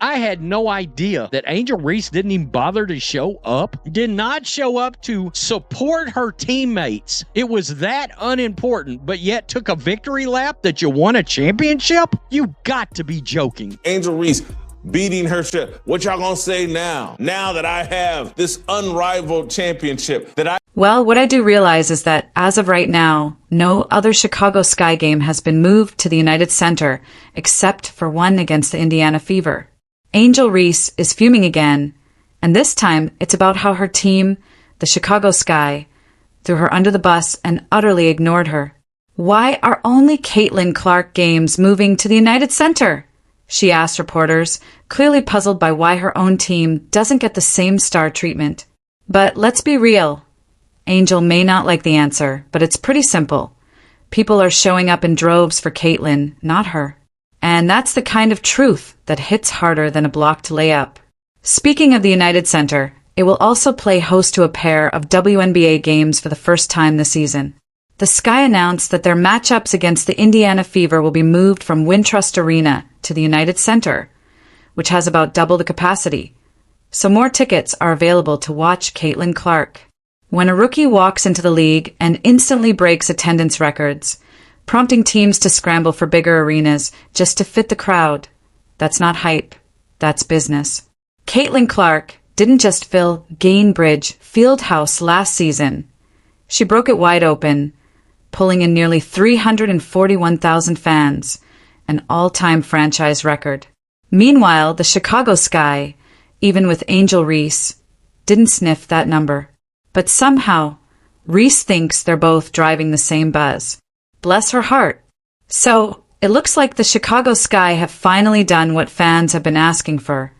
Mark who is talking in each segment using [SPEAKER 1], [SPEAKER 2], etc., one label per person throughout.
[SPEAKER 1] I had no idea that Angel Reese didn't even bother to show up, did not show up to support her teammates. It was that unimportant, but yet took a victory lap that you won a championship? You got to be joking.
[SPEAKER 2] Angel Reese beating her shit. What y'all gonna say now? Now that I have this unrivaled championship that I...
[SPEAKER 3] Well, what I do realize is that as of right now, no other Chicago Sky game has been moved to the United Center except for one against the Indiana Fever. Angel Reese is fuming again, and this time it's about how her team, the Chicago Sky, threw her under the bus and utterly ignored her. Why are only Caitlinclark games moving to the United Center? She asked reporters, clearly puzzled by why her own team doesn't get the same star treatment. But let's be real. Angel may not like the answer, but it's pretty simple. People are showing up in droves for Caitlin, not her. And that's the kind of truth that hits harder than a blocked layup. Speaking of the United Center, it will also play host to a pair of WNBA games for the first time this season. The Sky announced that their matchups against the Indiana Fever will be moved from Wintrust Arena to the United Center, which has about double the capacity. So more tickets are available to watch Caitlinclark. When a rookie walks into the league and instantly breaks attendance records, prompting teams to scramble for bigger arenas just to fit the crowd, that's not hype, that's business. Caitlinclark didn't just fill Gainbridge Fieldhouse last season. She broke it wide open, pulling in nearly 341,000 fans, an all-time franchise record. Meanwhile, the Chicago Sky, even with Angel Reese, didn't sniff that number. But somehow, Reese thinks they're both driving the same buzz. Bless her heart. So, it looks like the Chicago Sky have finally done what fans have been asking for,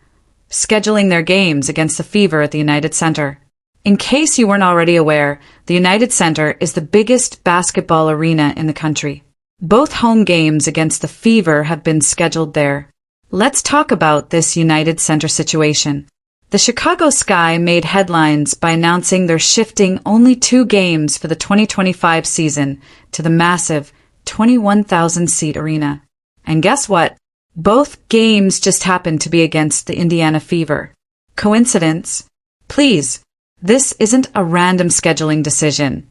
[SPEAKER 3] scheduling their games against the Fever at the United Center. In case you weren't already aware, the United Center is the biggest basketball arena in the country. Both home games against the Fever have been scheduled there. Let's talk about this United Center situation. The Chicago Sky made headlines by announcing they're shifting only 2 games for the 2025 season to the massive 21,000-seat arena. And guess what? Both games just happened to be against the Indiana Fever. Coincidence? Please, this isn't a random scheduling decision.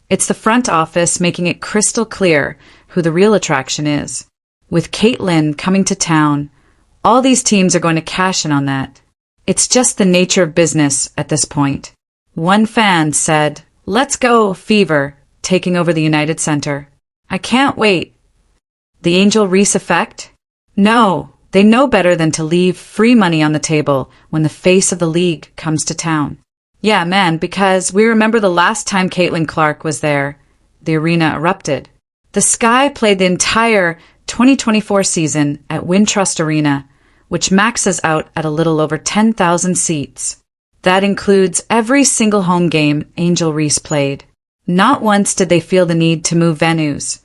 [SPEAKER 3] It's the front office making it crystal clear who the real attraction is. With Caitlin coming to town, all these teams are going to cash in on that. It's just the nature of business at this point. One fan said, "Let's go, Fever, taking over the United Center. I can't wait." The Angel Reese effect? No, they know better than to leave free money on the table when the face of the league comes to town. Yeah, man, because we remember the last time Caitlinclark was there, the arena erupted. The Sky played the entire 2024 season at Wintrust Arena, which maxes out at a little over 10,000 seats. That includes every single home game Angel Reese played. Not once did they feel the need to move venues.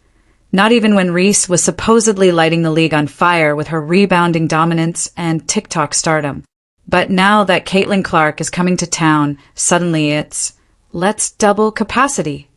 [SPEAKER 3] Not even when Reese was supposedly lighting the league on fire with her rebounding dominance and TikTok stardom. But now that Caitlinclark is coming to town, suddenly it's, let's double capacity.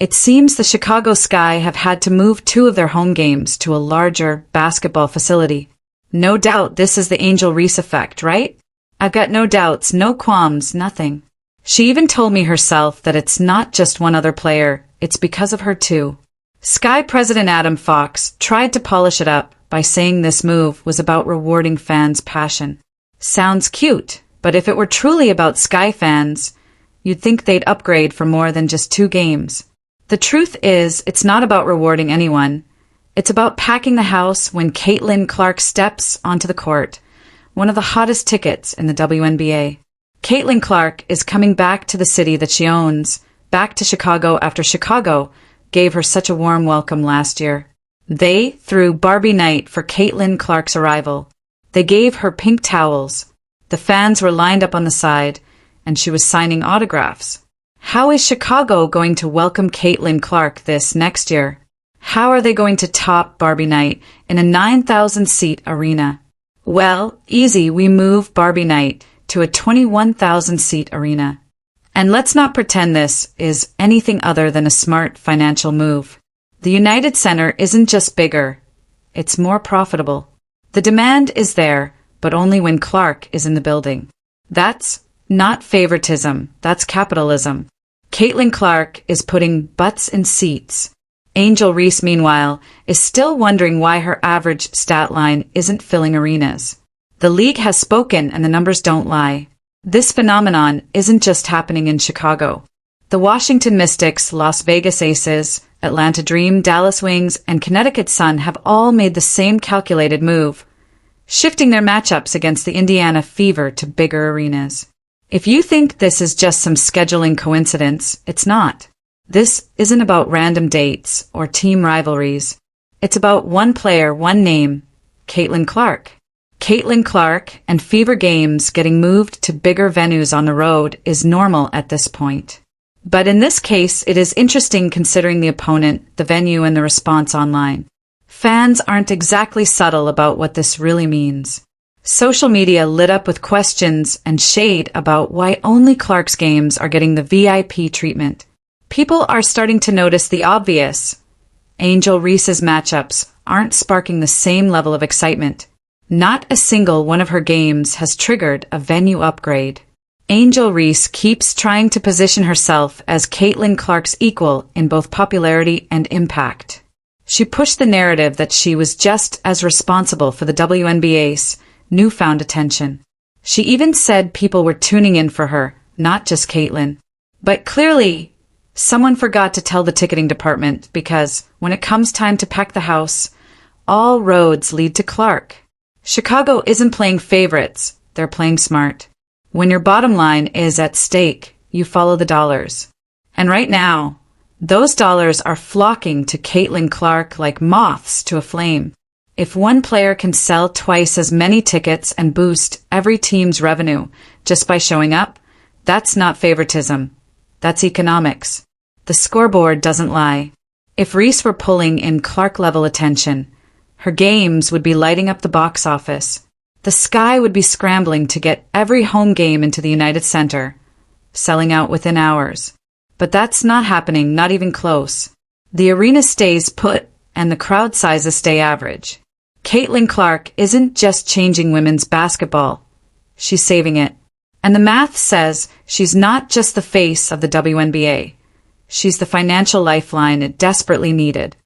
[SPEAKER 3] It seems the Chicago Sky have had to move 2 of their home games to a larger basketball facility. No doubt this is the Angel Reese effect, right? I've got no doubts, no qualms, nothing. She even told me herself that it's not just one other player, it's because of her too. Sky President Adam Fox tried to polish it up by saying this move was about rewarding fans' passion. Sounds cute, but if it were truly about Sky fans, you'd think they'd upgrade for more than just 2 games. The truth is, it's not about rewarding anyone. It's about packing the house when Caitlinclark steps onto the court, one of the hottest tickets in the WNBA. Caitlinclark is coming back to the city that she owns, back to Chicago after Chicago gave her such a warm welcome last year. They threw Barbie night for Caitlinclark's arrival. They gave her pink towels. The fans were lined up on the side, and she was signing autographs. How is Chicago going to welcome Caitlinclark this next year? How are they going to top Barbie night in a 9,000-seat arena? Well, easy, we move Barbie night to a 21,000-seat arena. And let's not pretend this is anything other than a smart financial move. The United Center isn't just bigger, it's more profitable. The demand is there, but only when Clark is in the building. That's not favoritism, that's capitalism. Caitlinclark is putting butts in seats. Angel Reese, meanwhile, is still wondering why her average stat line isn't filling arenas. The league has spoken and the numbers don't lie. This phenomenon isn't just happening in Chicago. The Washington Mystics, Las Vegas Aces, Atlanta Dream, Dallas Wings, and Connecticut Sun have all made the same calculated move, shifting their matchups against the Indiana Fever to bigger arenas. If you think this is just some scheduling coincidence, it's not. This isn't about random dates or team rivalries. It's about one player, one name, Caitlinclark. Caitlinclark and Fever games getting moved to bigger venues on the road is normal at this point. But in this case, it is interesting considering the opponent, the venue, and the response online. Fans aren't exactly subtle about what this really means. Social media lit up with questions and shade about why only Clark's games are getting the VIP treatment. People are starting to notice the obvious. Angel Reese's matchups aren't sparking the same level of excitement. Not a single one of her games has triggered a venue upgrade. Angel Reese keeps trying to position herself as Caitlinclark's equal in both popularity and impact. She pushed the narrative that she was just as responsible for the WNBA's newfound attention. She even said people were tuning in for her, not just Caitlin. But clearly, someone forgot to tell the ticketing department because when it comes time to pack the house, all roads lead to Clark. Chicago isn't playing favorites, they're playing smart. When your bottom line is at stake, you follow the dollars. And right now, those dollars are flocking to Caitlinclark like moths to a flame. If one player can sell twice as many tickets and boost every team's revenue just by showing up, that's not favoritism. That's economics. The scoreboard doesn't lie. If Reese were pulling in Clark-level attention, her games would be lighting up the box office. The Sky would be scrambling to get every home game into the United Center, selling out within hours. But that's not happening, not even close. The arena stays put, and the crowd sizes stay average. Caitlinclark isn't just changing women's basketball. She's saving it. And the math says she's not just the face of the WNBA. She's the financial lifeline it desperately needed.